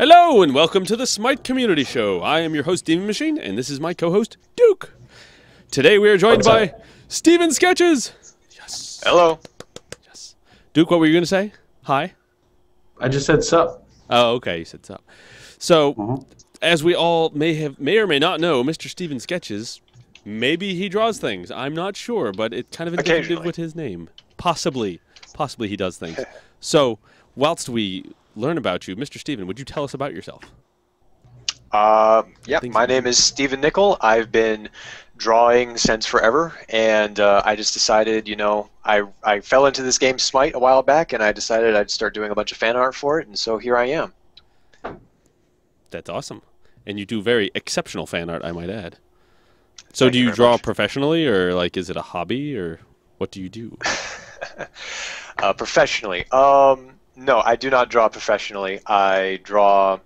Hello and welcome to the Smite Community Show. I am your host, Demon Machine, and this is my co-host, Duke. Today we are joined by SteveSketches. Yes. Hello. Yes. Duke, what were you going to say? Hi? I just said sup. Oh, okay, you said sup. So, as we all may or may not know, Mr. SteveSketches, maybe he draws things. I'm not sure, but it kind of indicative with his name. Possibly he does things. So, whilst we learn about you, Mr. Steven, would you tell us about yourself? Yeah, my name is Steven Nickel. I've been drawing since forever, and I just decided, you know, I fell into this game Smite a while back, and I decided I'd start doing a bunch of fan art for it, and so here I am. That's awesome. And you do very exceptional fan art, I might add. So Thank do you you very draw much. professionally, or like is it a hobby, or what do you do? Professionally. No, I do not draw professionally. I draw,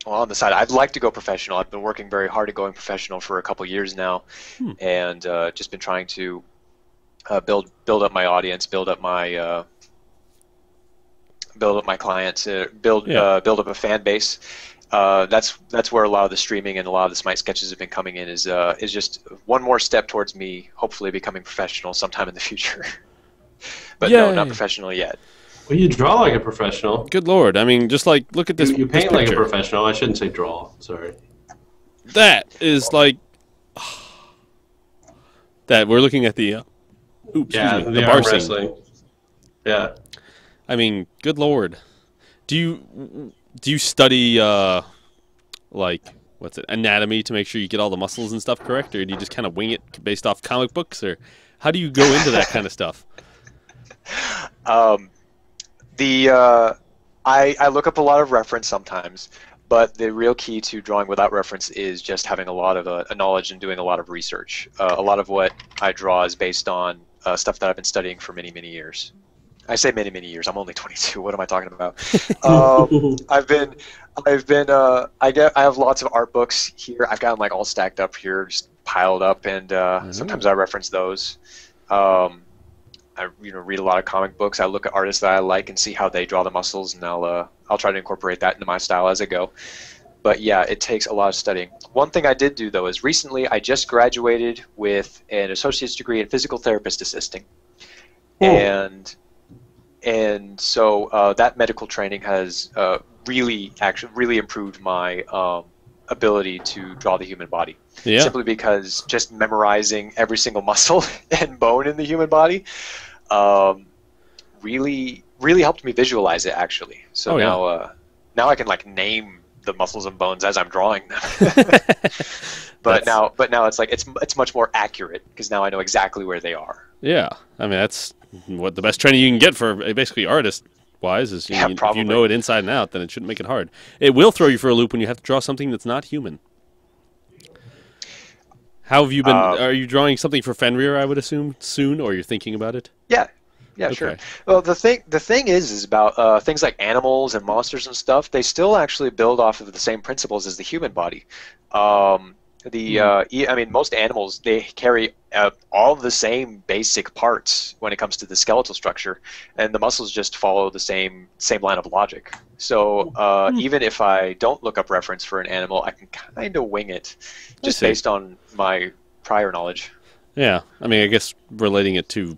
well, on the side. I'd like to go professional. I've been working very hard at going professional for a couple years now, and just been trying to build up my audience, build up my clients, build up a fan base. That's where a lot of the streaming and a lot of the Smite sketches have been coming in. Is just one more step towards me hopefully becoming professional sometime in the future. But no, not professional yet. Well, you draw like a professional. Good lord. I mean, just like, look at this. You this paint like a picture. professional. I shouldn't say draw. Sorry. That is like... that, we're looking at the... oops, Yeah, excuse me, the bar arm scene. wrestling. Yeah. I mean, good lord. Do you study, like, what's it, anatomy to make sure you get all the muscles and stuff correct, or do you just kind of wing it based off comic books, or how do you go into that kind of stuff? I look up a lot of reference sometimes, but the real key to drawing without reference is just having a lot of a knowledge and doing a lot of research. A lot of what I draw is based on stuff that I've been studying for many, many years. I say many, many years. I'm only 22. What am I talking about? I have lots of art books here. I've got them like all stacked up here, just piled up, and sometimes I reference those. I read a lot of comic books. I look at artists that I like and see how they draw the muscles, and I'll try to incorporate that into my style as I go. But yeah, it takes a lot of studying. One thing I did do though is recently I just graduated with an associate's degree in physical therapist assisting, and so that medical training has really improved my ability to draw the human body. Yeah. Simply because just memorizing every single muscle and bone in the human body really helped me visualize it actually. So now I can like name the muscles and bones as I'm drawing them. but now it's like it's much more accurate because now I know exactly where they are. Yeah, I mean that's what the best training you can get for basically artist-wise is. If you know it inside and out, then it shouldn't make it hard. It will throw you for a loop when you have to draw something that's not human. How have you been? Are you drawing something for Fenrir, I would assume, soon, or you're thinking about it? Yeah, sure. Well, the thing is about things like animals and monsters and stuff. They still actually build off of the same principles as the human body. I mean, most animals, they carry all the same basic parts when it comes to the skeletal structure, and the muscles just follow the same line of logic. So even if I don't look up reference for an animal, I can kind of wing it just based on my prior knowledge. Yeah, I mean, I guess relating it to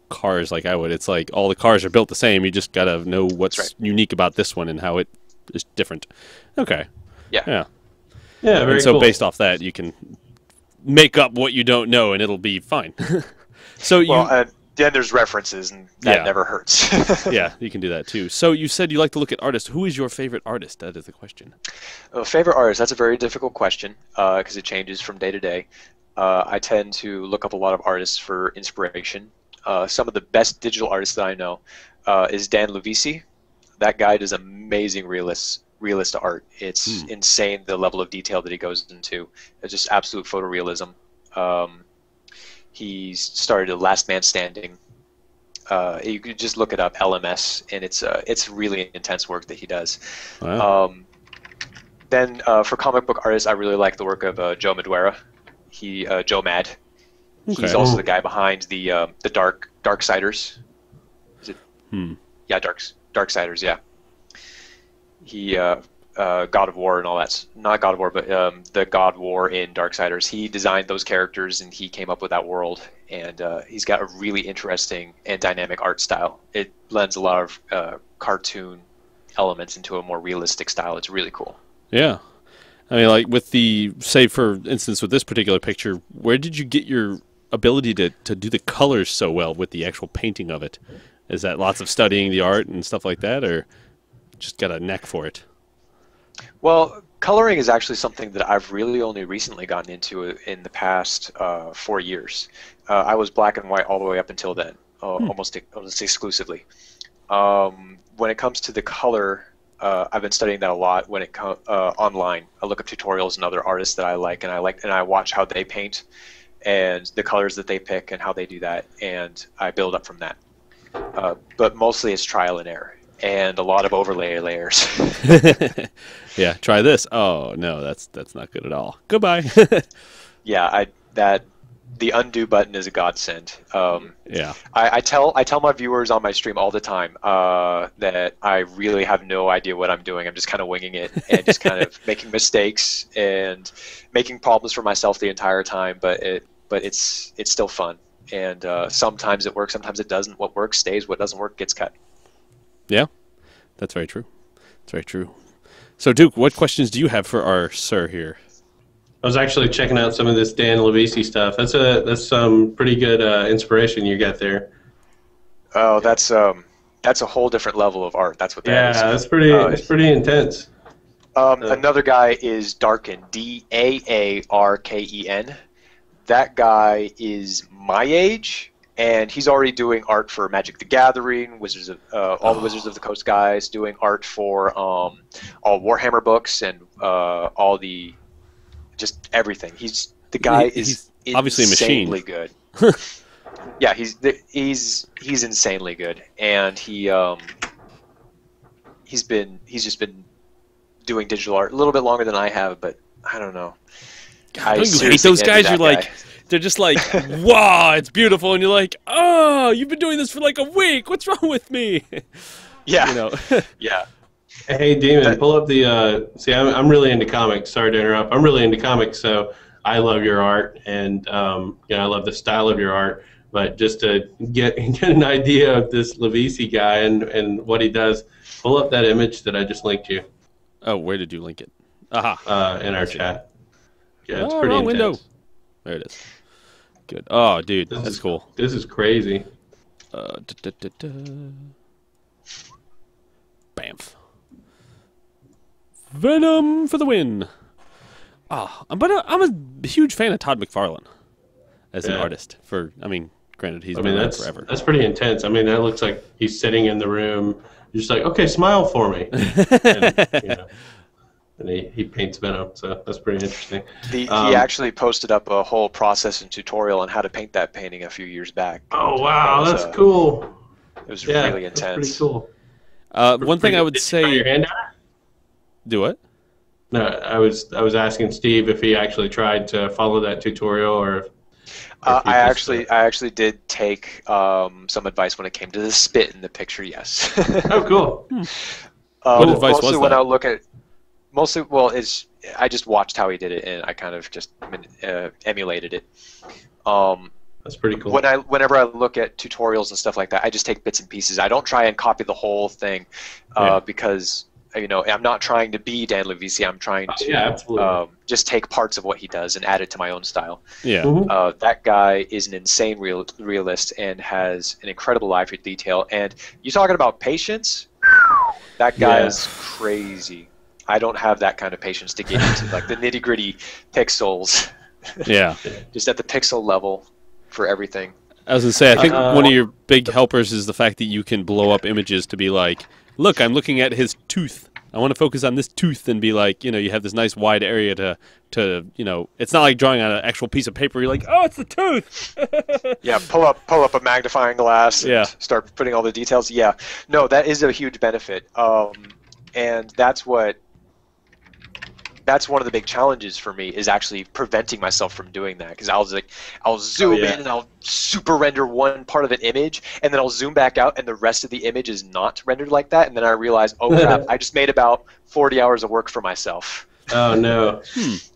cars like I would, it's like all the cars are built the same. You just gotta know what's unique about this one and how it is different. Okay. Yeah. Yeah, very and so cool. based off that, you can make up what you don't know, and it'll be fine. So then there's references, and that never hurts. Yeah, you can do that too. So you said you like to look at artists. Who is your favorite artist? That is the question. Favorite artist? That's a very difficult question because it changes from day to day. I tend to look up a lot of artists for inspiration. Some of the best digital artists that I know is Dan Lovisi. That guy does amazing realist art. It's insane the level of detail that he goes into. It's just absolute photorealism. He started Last Man Standing. You could just look it up, LMS, and it's really intense work that he does. Wow. Then for comic book artists, I really like the work of Joe Madureira. Joe Mad. Okay. He's also the guy behind the Darksiders. Is it? Yeah, Darksiders. Yeah. He God of War and all that. Not God of War, but the God of War in Darksiders. He designed those characters and he came up with that world. And he's got a really interesting and dynamic art style. It blends a lot of cartoon elements into a more realistic style. It's really cool. Yeah. I mean, like with the, say for instance, with this particular picture, where did you get your ability to do the colors so well with the actual painting of it? Is that lots of studying the art and stuff like that, or just got a knack for it? Well, coloring is actually something that I've really only recently gotten into in the past 4 years. I was black and white all the way up until then, almost exclusively. When it comes to the color, I've been studying that a lot. When it online, I look up tutorials and other artists that I like, and I watch how they paint and the colors that they pick and how they do that, and I build up from that. But mostly it's trial and error and a lot of overlay layers. Yeah, try this. Oh no, that's not good at all. Goodbye. Yeah, the undo button is a godsend. Yeah, I tell my viewers on my stream all the time that I really have no idea what I'm doing. I'm just kind of winging it and just kind of making mistakes and making problems for myself the entire time. But it's still fun. And sometimes it works, sometimes it doesn't. What works stays. What doesn't work gets cut. Yeah, that's very true. That's very true. So, Duke, what questions do you have for our sir here? I was actually checking out some of this Dan Levisi stuff. That's some pretty good inspiration you got there. Oh, that's a whole different level of art. That's what that is. Yeah, that's pretty. It's pretty intense. Another guy is Darken, Daarken. That guy is my age, and he's already doing art for Magic the Gathering, all the Wizards of the Coast guys, doing art for all Warhammer books and all the just everything. The guy is obviously insanely a machine. Good. Yeah, he's insanely good, and he's just been doing digital art a little bit longer than I have, but I don't know. God, don't you hate those guys? You're like, they're just like, wow, it's beautiful, and you're like, oh, you've been doing this for like a week. What's wrong with me? Yeah, you know. Yeah. Hey, Demon, pull up the. See, I'm really into comics. Sorry to interrupt. I'm really into comics, so I love your art, and I love the style of your art. But just to get an idea of this Levisi guy and what he does, pull up that image that I just linked you. Oh, where did you link it? Aha. In our chat. Yeah, it's pretty wrong intense. window. There it is. Good. Oh, dude, that's cool. This is crazy. Bamf. Venom for the win. But I'm a huge fan of Todd McFarlane as an artist. Granted, he's been around forever. That's pretty intense. I mean, that looks like he's sitting in the room, just like, okay, smile for me. And he paints Venom, so that's pretty interesting. He actually posted up a whole process and tutorial on how to paint that painting a few years back. Oh wow, that's cool. It was really intense. That's pretty cool. One thing I would say. Did you try your hand at it? Do what? No, I was asking Steve if he actually tried to follow that tutorial, or if I actually did take some advice when it came to the spit in the picture. Yes. Oh, cool. What advice was that? When I look at I just watched how he did it, and I kind of just emulated it. That's pretty cool. Whenever I look at tutorials and stuff like that, I just take bits and pieces. I don't try and copy the whole thing because I'm not trying to be Dan Levisi. I'm trying to just take parts of what he does and add it to my own style. Yeah. Mm-hmm. That guy is an insane realist and has an incredible eye for detail. And you talking about patience? That guy is crazy. I don't have that kind of patience to get into like the nitty-gritty pixels. Yeah. Just at the pixel level for everything. I was going to say, I think one of your big helpers is the fact that you can blow up images to be like, look, I'm looking at his tooth. I want to focus on this tooth and be like, you have this nice wide area to it's not like drawing on an actual piece of paper. You're like, oh, it's the tooth. Yeah, pull up a magnifying glass and start putting all the details. Yeah. No, that is a huge benefit. And that's what that's one of the big challenges for me, is actually preventing myself from doing that, because I'll zoom in and I'll super render one part of an image, and then I'll zoom back out and the rest of the image is not rendered like that, and then I realize, oh crap, I just made about 40 hours of work for myself. Oh no.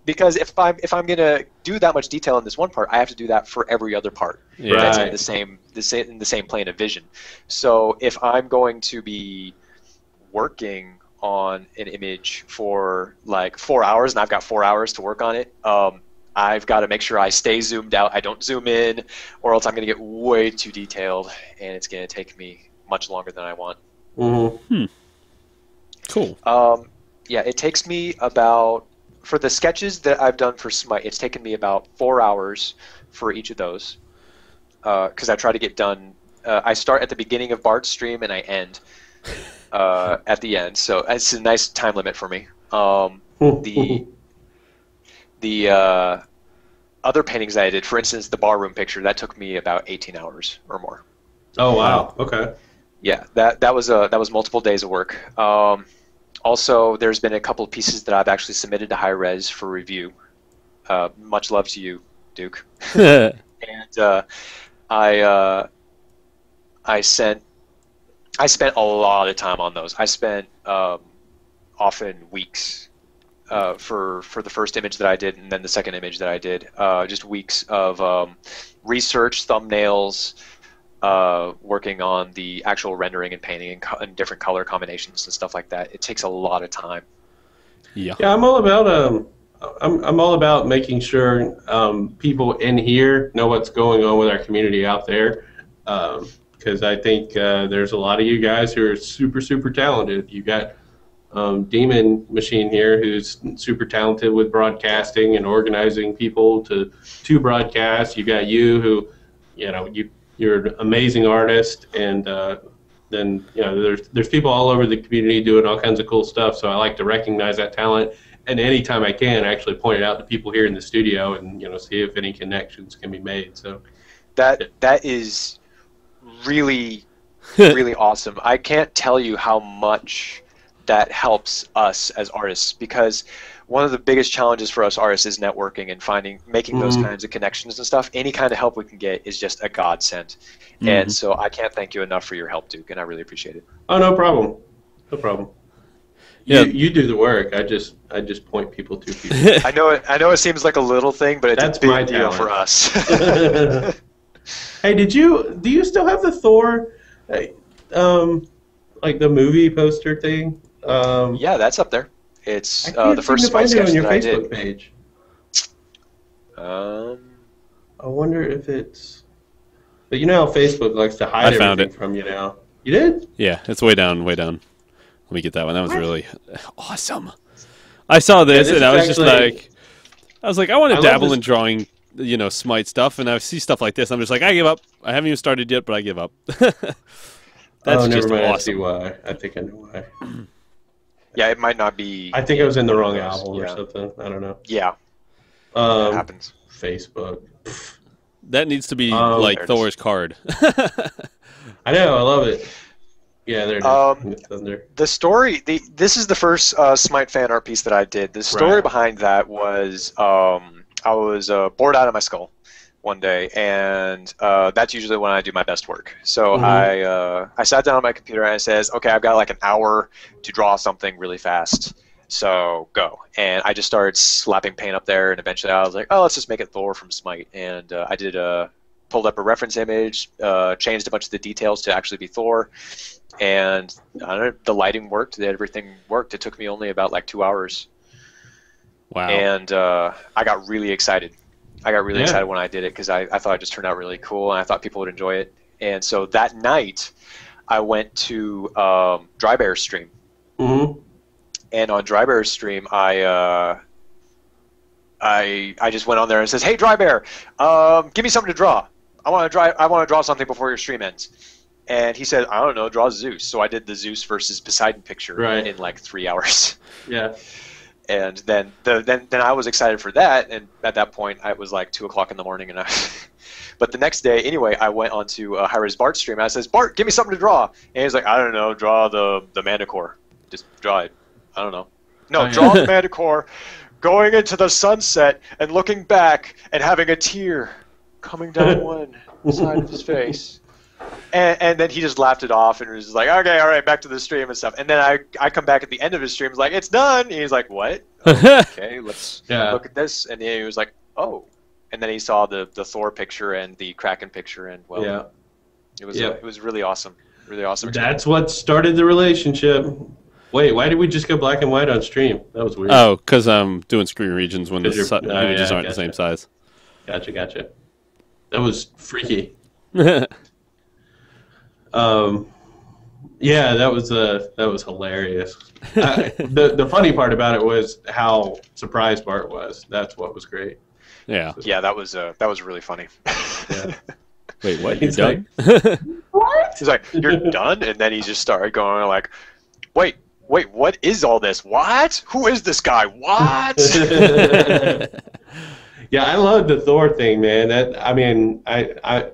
Because if I'm gonna do that much detail in this one part, I have to do that for every other part that's in the same plane of vision. So if I'm going to be working on an image for like 4 hours, and I've got 4 hours to work on it, I've got to make sure I stay zoomed out. I don't zoom in, or else I'm going to get way too detailed, and it's going to take me much longer than I want. Cool. Yeah, it takes me about, for the sketches that I've done for Smite, it's taken me about 4 hours for each of those, because I try to get done. I start at the beginning of Bart's stream and I end at the end, so it's a nice time limit for me. The other paintings that I did, for instance, the barroom picture, that took me about 18 hours or more. Oh wow! Okay. Yeah, that was multiple days of work. Also, there's been a couple of pieces that I've actually submitted to hi-rez for review. Much love to you, Duke. And I spent a lot of time on those. I spent often weeks for the first image that I did, and then the second image that I did. Just weeks of research, thumbnails, working on the actual rendering and painting and different color combinations and stuff like that. It takes a lot of time. Yeah, I'm all about I'm all about making sure people in here know what's going on with our community out there, because I think there's a lot of you guys who are super talented. You got Demon Machine here, who's super talented with broadcasting and organizing people to broadcast. You got you, who, you're an amazing artist, and then there's people all over the community doing all kinds of cool stuff. So I like to recognize that talent, and anytime I can, actually point it out to people here in the studio, and see if any connections can be made. So that is really really awesome. I can't tell you how much that helps us as artists, because one of the biggest challenges for us artists is networking and making those kinds of connections and stuff. Any kind of help we can get is just a godsend. And so I can't thank you enough for your help, Duke, and I really appreciate it. Oh, no problem. No problem. Yeah. You do the work. I just point people to people. I know it seems like a little thing, but it's a big deal for us. Hey, do you still have the Thor, like the movie poster thing? Yeah, that's up there. It's the first Smite sketch on your that I Facebook did. page. I wonder if it's. But you know how Facebook likes to hide everything from you now. You did? Yeah, it's way down, way down. Let me get that one. That was really awesome. I saw this, and I was just like, I want to dabble in drawing, Smite stuff, and I see stuff like this. I'm just like, I give up. I haven't even started yet, but I give up. That's just never mind. awesome. I see why. I think I know why. Yeah, it might not be. I think I was in the wrong album or something. I don't know. Yeah. That happens. Facebook. That needs to be like Thor's card. I know. I love it. Yeah, there it is. The story. This is the first Smite fan art piece that I did. The story behind that was I was bored out of my skull one day, and that's usually when I do my best work. So I sat down on my computer and I says, okay, I've got like an hour to draw something really fast, so go. And I just started slapping paint up there, and eventually I was like, oh, let's just make it Thor from Smite. And I did pulled up a reference image, changed a bunch of the details to actually be Thor, and I don't know, the lighting worked, everything worked. It took me only about like 2 hours. Wow. And I got really excited. I got really excited when I did it, because I thought it just turned out really cool, and I thought people would enjoy it. And so that night, I went to Dry Bear's stream. And on Dry Bear's stream, I just went on there and says, "Hey, Dry Bear, give me something to draw. I want to draw something before your stream ends." And he said, "I don't know, draw Zeus." So I did the Zeus versus Poseidon picture in like 3 hours. Yeah. And then I was excited for that, and at that point it was like 2 o'clock in the morning, and but the next day anyway, I went on to hi-rez Bart's stream, and I says, "Bart, give me something to draw." And he's like, "I don't know, draw the Manticore. Just draw it. I don't know." No, draw the Manticore going into the sunset and looking back and having a tear coming down one side of his face. And then he just laughed it off and was like, okay, all right, back to the stream and stuff. And then I come back at the end of his stream, was like, it's done. And he's like, what? Oh, okay, let's look at this. And then he was like, oh. And then he saw the Thor picture and the Kraken picture, and it was really awesome. Really awesome experience. That's what started the relationship. Wait, why did we just go black and white on stream? That was weird. Oh, because I'm doing screen regions when the images aren't the same size. Gotcha. That was freaky. Yeah, that was hilarious. The funny part about it was how surprised Bart was. That's what was great. Yeah. Yeah, that was really funny. Yeah. Wait, what? You're done? What? He's like, you're done? And then he just started going like, wait, what is all this? What? Who is this guy? What? Yeah, I love the Thor thing, man. I'm a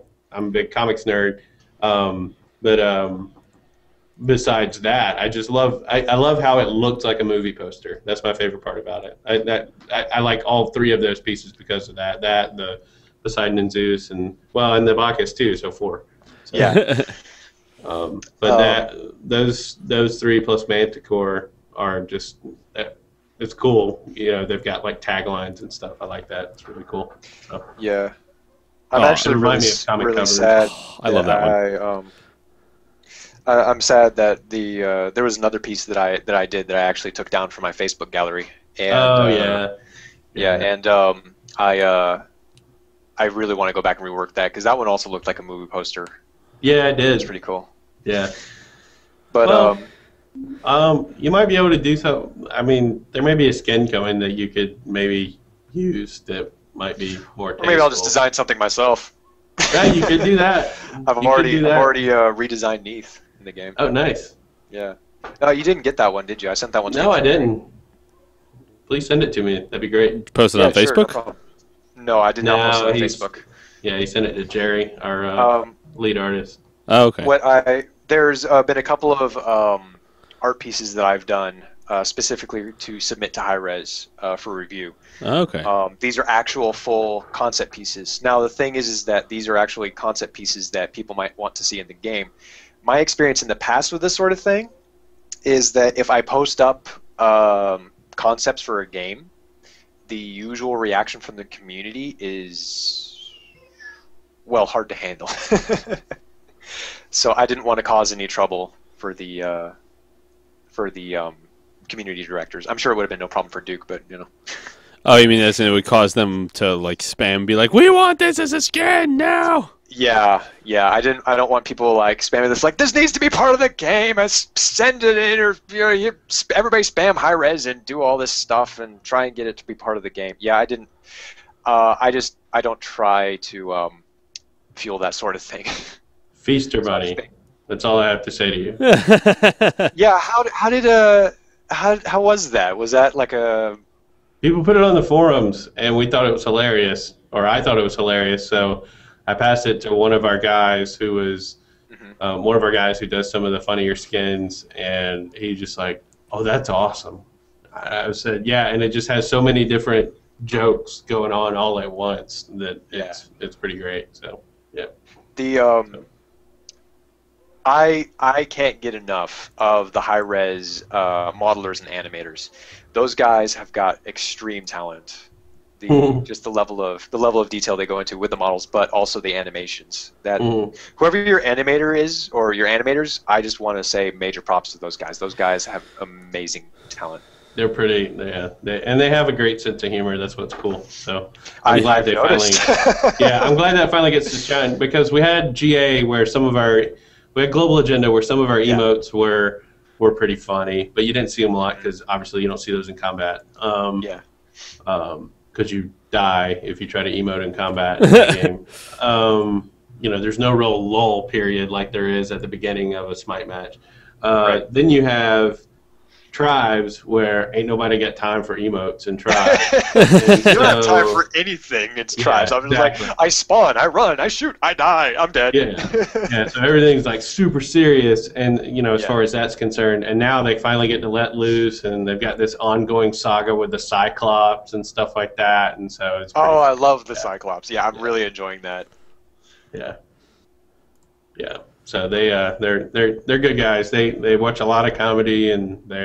big comics nerd, but besides that, I love how it looked like a movie poster. That's my favorite part about it. I like all three of those pieces because of that. The Poseidon and Zeus, and the Bacchus too. So 4. So, yeah. Those 3 plus Manticore are just it's cool. You know, they've got like taglines and stuff. I like that. It's really cool. So. Yeah. I'm actually really sad. I love that one. I'm sad that there was another piece that I did that I actually took down from my Facebook gallery. And, and I really want to go back and rework that because that one also looked like a movie poster. Yeah, it did. It's pretty cool. Yeah. But you might be able to do something. I mean, there may be a skin coming that you could maybe use that might be more tasteful. Or maybe I'll just design something myself. Yeah, you could do that. I've already redesigned Neath in the game. Oh, nice. Yeah. No, you didn't get that one, did you? I sent that one to you. No, I didn't. Please send it to me. That'd be great. Post it on Facebook? Sure, no, I did not post it on Facebook. Yeah, he sent it to Jerry, our lead artist. Oh, okay. There's been a couple of art pieces that I've done specifically to submit to hi-rez for review. Okay. These are actual full concept pieces. Now the thing is that these are actually concept pieces that people might want to see in the game. My experience in the past with this sort of thing is that if I post up concepts for a game, the usual reaction from the community is, well, hard to handle. So I didn't want to cause any trouble for the community directors. I'm sure it would have been no problem for Duke, but you know. Oh, you mean as in it would cause them to like spam, be like, "We want this as a skin now." Yeah. I don't want people like spamming this. Like, this needs to be part of the game. Send it in, or everybody spam hi-rez and do all this stuff and try and get it to be part of the game. Yeah, I didn't. I don't try to fuel that sort of thing. Feaster buddy. That's all I have to say to you. Yeah. How was that? Was that like a? People put it on the forums, and we thought it was hilarious, or I thought it was hilarious. So I passed it to one of our guys who was one of our guys who does some of the funnier skins, and he just like, "Oh, that's awesome." I said, "Yeah," and it just has so many different jokes going on all at once that it's pretty great. So yeah. I can't get enough of the hi-rez modelers and animators. Those guys have got extreme talent. Just the level of detail they go into with the models, but also the animations. That whoever your animator is or your animators, I just want to say major props to those guys. Those guys have amazing talent. They're pretty, and they have a great sense of humor. That's what's cool. So I'm glad they finally. Yeah, I'm glad that finally gets to shine because we had GA where we had Global Agenda where some of our emotes were pretty funny, but you didn't see them a lot because obviously you don't see those in combat. Because you die if you try to emote in combat in the game. There's no real lull period like there is at the beginning of a Smite match. Then you have Tribes where ain't nobody got time for emotes in Tribes. You don't have time for anything in Tribes. I'm just like, I spawn, I run, I shoot, I die, I'm dead. Yeah. So everything's like super serious, and as far as that's concerned. And now they finally get to let loose, and they've got this ongoing saga with the Cyclops and stuff like that. And so it's I love the Cyclops. Yeah, I'm really enjoying that. Yeah. So they're good guys. They watch a lot of comedy, and they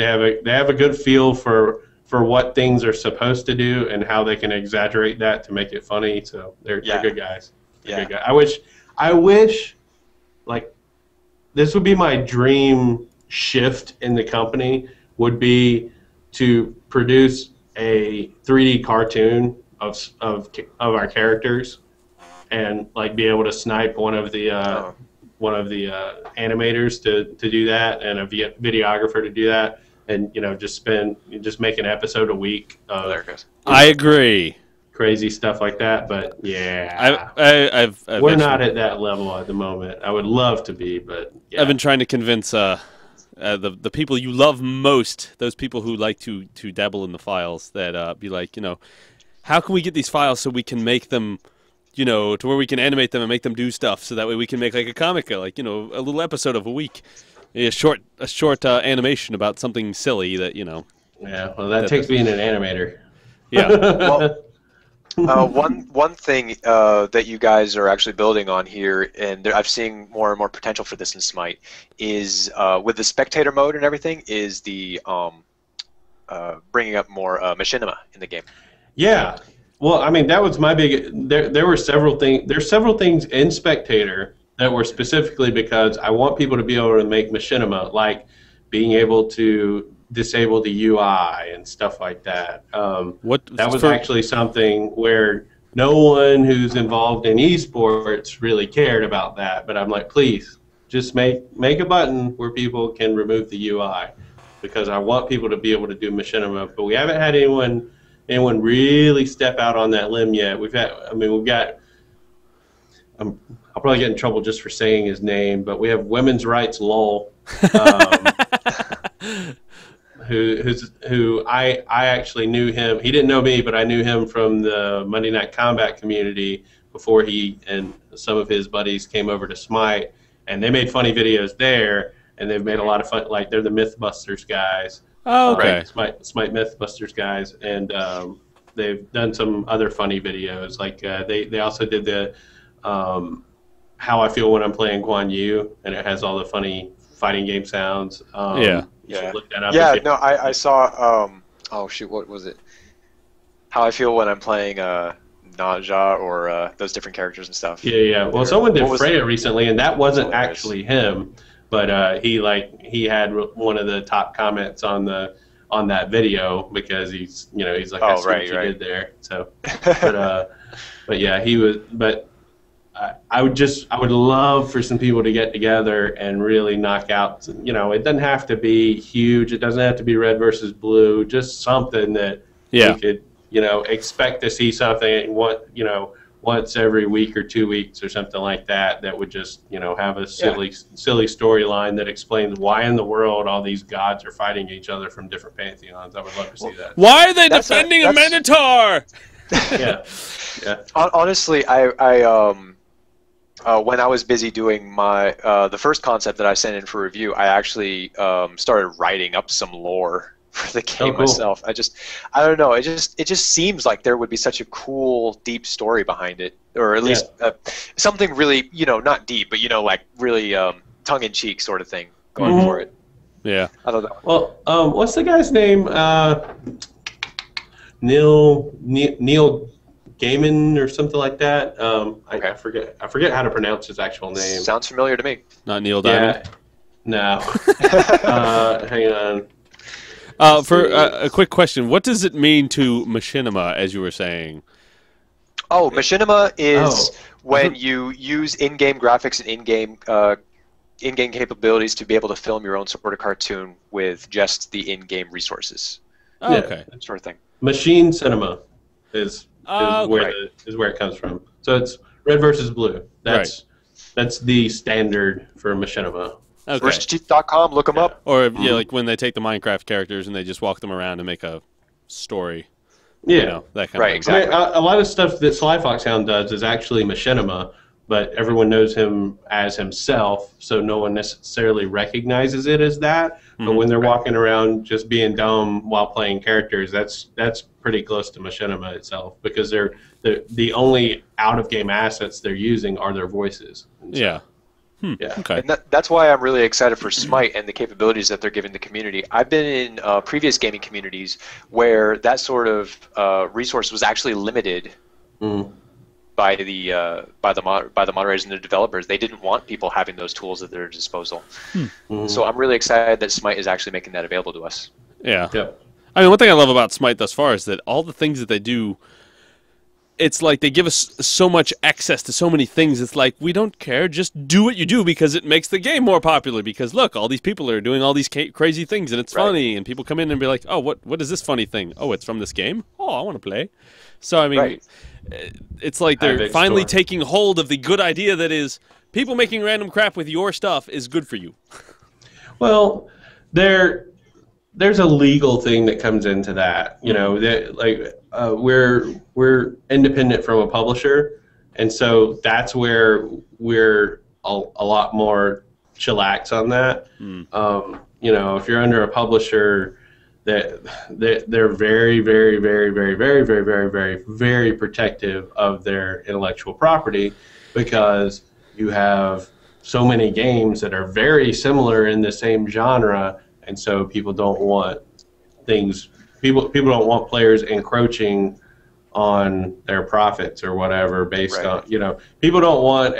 have a good feel for what things are supposed to do and how they can exaggerate that to make it funny. So they're good guys. Good guys. I wish like this would be my dream shift in the company, would be to produce a 3D cartoon of our characters, and like be able to snipe one of the animators to do that, and a videographer to do that, and just make an episode a week. I agree. Crazy stuff like that, but we're not at that level at the moment. I would love to be, but I've been trying to convince the people you love most, those people who like to dabble in the files, that be like, how can we get these files so we can make them, to where we can animate them and make them do stuff, so that way we can make like a comic, like a little episode of a week, a short animation about something silly that Yeah, well, that takes being an animator. Yeah. Well, one thing that you guys are actually building on here, and I've seen more and more potential for this in Smite, is with the spectator mode and everything, is the bringing up more machinima in the game. Yeah. Well, I mean, that was my big. There were several things. There's several things in Spectator that were specifically because I want people to be able to make machinima, like being able to disable the UI and stuff like that. That was actually something where no one who's involved in esports really cared about that. But I'm like, please, just make a button where people can remove the UI, because I want people to be able to do machinima. But we haven't had anyone really step out on that limb yet. We've got. I'll probably get in trouble just for saying his name, but we have Women's Rights Lol, who I actually knew him. He didn't know me, but I knew him from the Monday Night Combat community before he and some of his buddies came over to Smite, and they made funny videos there, and they've made a lot of fun. Like, they're the Mythbusters guys. Oh, okay. Smite Mythbusters guys, and they've done some other funny videos. Like they also did the How I Feel When I'm Playing Guan Yu, and it has all the funny fighting game sounds. Look that up. Yeah, no, I saw. Oh shoot, what was it? How I Feel When I'm Playing Naja, or those different characters and stuff. Yeah. Well, someone did Freya recently, and that wasn't actually him. But he had one of the top comments on that video, because he's like, I see what you did there. So, but yeah, he was. But I would love for some people to get together and really knock out. It doesn't have to be huge. It doesn't have to be red versus blue. Just something that we could expect to see something once every week or 2 weeks or something like that. That would just have a silly storyline that explains why in the world all these gods are fighting each other from different pantheons. I would love to see that. Why are they defending a Minotaur? Yeah. Honestly, I when I was busy doing my the first concept that I sent in for review, I actually started writing up some lore for the game myself. I don't know. It just seems like there would be such a cool, deep story behind it, or at least something really, not deep, but like really tongue-in-cheek sort of thing going for it. Yeah. I don't know. Well, what's the guy's name? Neil Gaiman or something like that. I forget how to pronounce his actual name. Sounds familiar to me. Not Neil Diamond. No. Hang on. For a quick question, what does it mean to machinima, as you were saying? Oh, machinima is when you use in-game graphics and in-game capabilities to be able to film your own sort of cartoon with just the in-game resources. Oh, okay. That sort of thing. Machine cinema is where it comes from. So it's red versus blue. That's the standard for machinima. Okay. Roosterteeth.com, look them up. Or yeah, like when they take the Minecraft characters and they just walk them around and make a story. Yeah, you know, that kind of thing. Exactly. I mean, a lot of stuff that Sly Foxhound does is actually machinima, but everyone knows him as himself, so no one necessarily recognizes it as that. But when they're walking around just being dumb while playing characters, that's pretty close to machinima itself, because they're the only out-of-game assets they're using are their voices. So, yeah. Yeah. Okay. And that's why I'm really excited for Smite and the capabilities that they're giving the community. I've been in previous gaming communities where that sort of resource was actually limited by the moderators and the developers. They didn't want people having those tools at their disposal. So I'm really excited that Smite is actually making that available to us. Yeah. Yep. I mean, one thing I love about Smite thus far is that all the things that they do, it's like they give us so much access to so many things. It's like, we don't care. Just do what you do because it makes the game more popular. Because, look, all these people are doing all these crazy things, and it's funny. And people come in and be like, oh, what is this funny thing? Oh, it's from this game? Oh, I want to play. So, I mean, it's like they're finally taking hold of the good idea that is people making random crap with your stuff is good for you. Well, there's a legal thing that comes into that. You know, that we're independent from a publisher, and so that's where we're a lot more chillax on that. You know, if you're under a publisher, they're very, very, very, very, very, very, very, very, very protective of their intellectual property, because you have so many games that are very similar in the same genre, and so people don't want things. People don't want players encroaching on their profits or whatever based on, you know, people don't want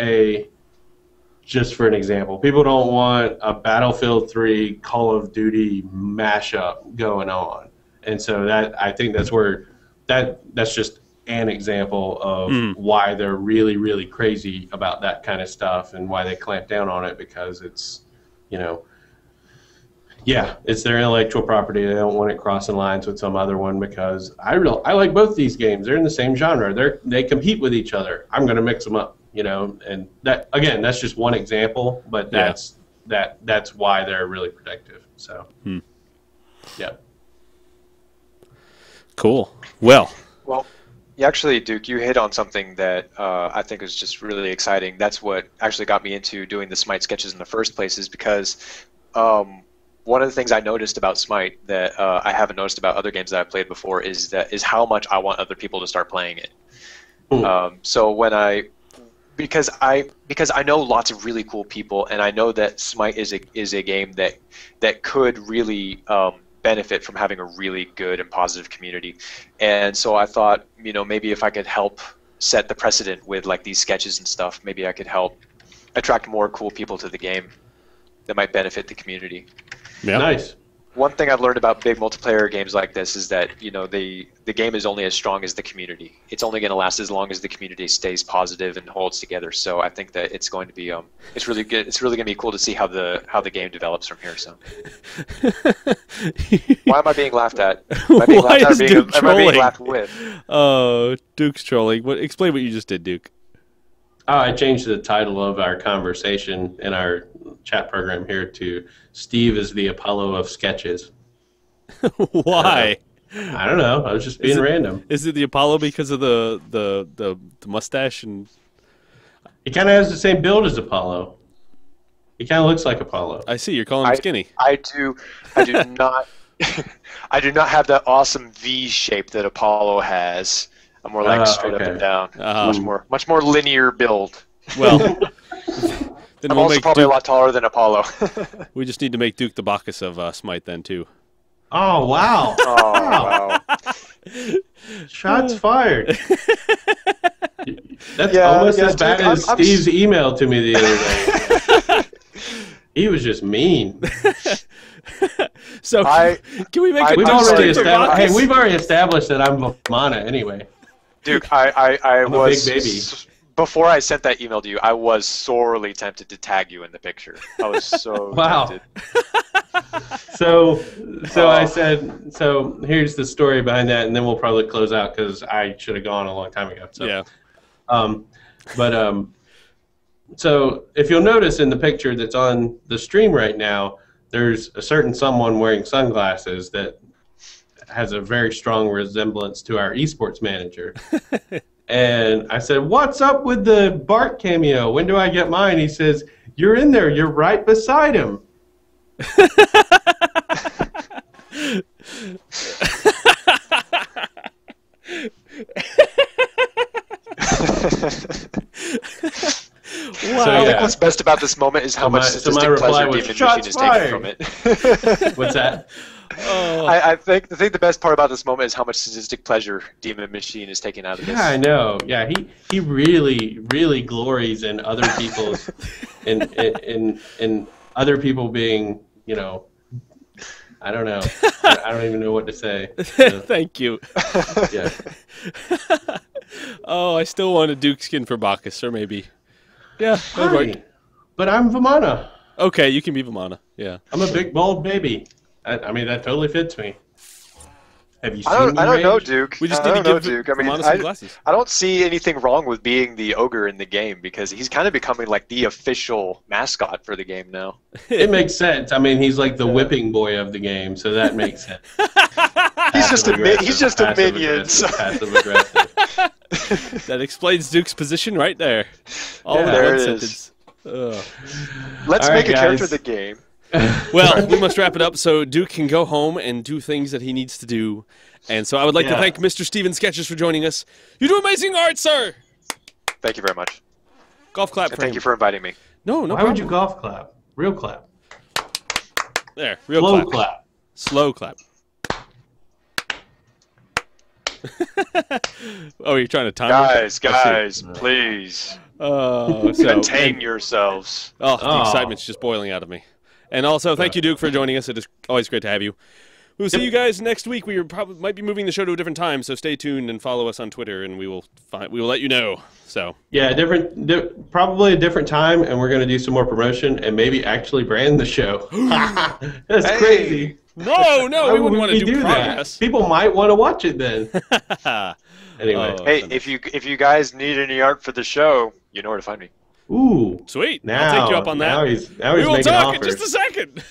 just for an example, people don't want a Battlefield 3 Call of Duty mashup going on. And so that, I think that's where that's just an example of why they're really, really crazy about that kind of stuff and why they clamp down on it, because it's, you know, yeah, it's their intellectual property. They don't want it crossing lines with some other one, because I like both these games. They're in the same genre. They compete with each other. I'm going to mix them up, you know. And that, again, that's just one example, but that's why they're really protective. So, yeah. Cool. Well, actually, Duke, you hit on something that I think is just really exciting. That's what actually got me into doing the Smite sketches in the first place, is because one of the things I noticed about Smite that I haven't noticed about other games that I've played before is how much I want other people to start playing it. So because I know lots of really cool people, and I know that Smite is a game that could really benefit from having a really good and positive community. And so I thought, you know, maybe if I could help set the precedent with like these sketches and stuff, maybe I could help attract more cool people to the game that might benefit the community. Yeah. Nice. One thing I've learned about big multiplayer games like this is that, you know, the game is only as strong as the community. It's only going to last as long as the community stays positive and holds together. So I think that it's going to be it's really good. It's really going to be cool to see how the game develops from here. So why am I being laughed at? Am I being laughed at, or am I being laughed with? Oh, Duke's trolling. Explain what you just did, Duke. Oh, I changed the title of our conversation in our chat program here to "Steve is the Apollo of sketches." Why? I don't know. I was just being random. Is it the Apollo because of the mustache and? He kind of has the same build as Apollo. He kind of looks like Apollo. I see. You're calling him skinny. I do not. I do not have that awesome V shape that Apollo has. I'm more like straight up and down. Much more linear build. Well, then I'm also probably a lot taller than Apollo. We just need to make Duke the Bacchus of Smite then too. Oh wow! Oh wow! Shots fired. That's almost as bad as Steve's email to me the other day. He was just mean. So can we make we've already established that I'm Vamana anyway. Duke, I was a big baby. Before I sent that email to you, I was sorely tempted to tag you in the picture. I was so tempted. So I said, so here's the story behind that, and then we'll probably close out because I should have gone a long time ago. So, yeah. So if you'll notice in the picture that's on the stream right now, there's a certain someone wearing sunglasses that has a very strong resemblance to our esports manager. And I said, "What's up with the Bart cameo? When do I get mine?" He says, "You're in there. You're right beside him." Wow. So, I think what's best about this moment is how much sadistic pleasure Demon Machine is taking from it. What's that? I think the best part about this moment is how much sadistic pleasure Demon Machine is taking out of this. Yeah, I know. Yeah, he really glories in other people's in other people being, you know, I don't know. I don't even know what to say. So. Thank you. Yeah. Oh, I still want a Duke skin for Bacchus, or maybe. Yeah, that would work. But I'm Vamana. Okay, you can be Vamana. Yeah. I'm a big bald baby. I mean, that totally fits me. Have you seen I don't know, Duke. We just need to give Duke. I mean, I don't see anything wrong with being the ogre in the game because he's kind of becoming like the official mascot for the game now. It makes sense. I mean, he's like the whipping boy of the game, so that makes sense. He's just a minion. Passive aggressive. That explains Duke's position right there. All in one sentence. Let's make a character of the game. Well, we must wrap it up so Duke can go home and do things that he needs to do. And so I would like to thank Mr. SteveSketches for joining us. You do amazing art, sir! Thank you very much. Golf clap for him. Thank you for inviting me. No Why problem. would you golf clap? Real clap. There, real Slow clap. Slow clap. Oh, you're trying to time it? Guys, please. Contain yourselves. Oh, the excitement's just boiling out of me. And also, thank you, Duke, for joining us. It is always great to have you. We'll see you guys next week. We might be moving the show to a different time, so stay tuned and follow us on Twitter, and we will let you know. So yeah, probably a different time, and we're going to do some more promotion and maybe actually brand the show. That's crazy. No, we wouldn't want to do progress. That? People might want to watch it then. Anyway, hey, if you guys need any art for the show, you know where to find me. Ooh, sweet! I'll take you up on that. Now he's we will talk offers. in just a second.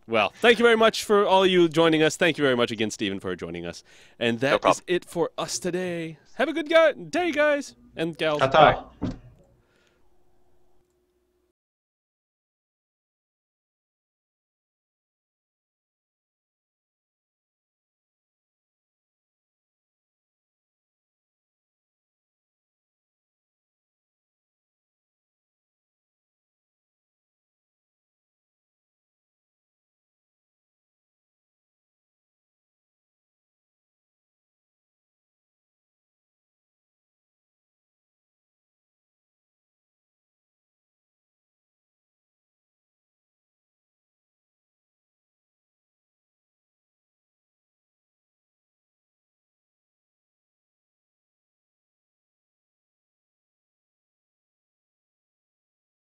Well, thank you very much for all of you joining us. Thank you very much again, Steven, for joining us. And that is it for us today. Have a good day, guys and gals. Ta-ta.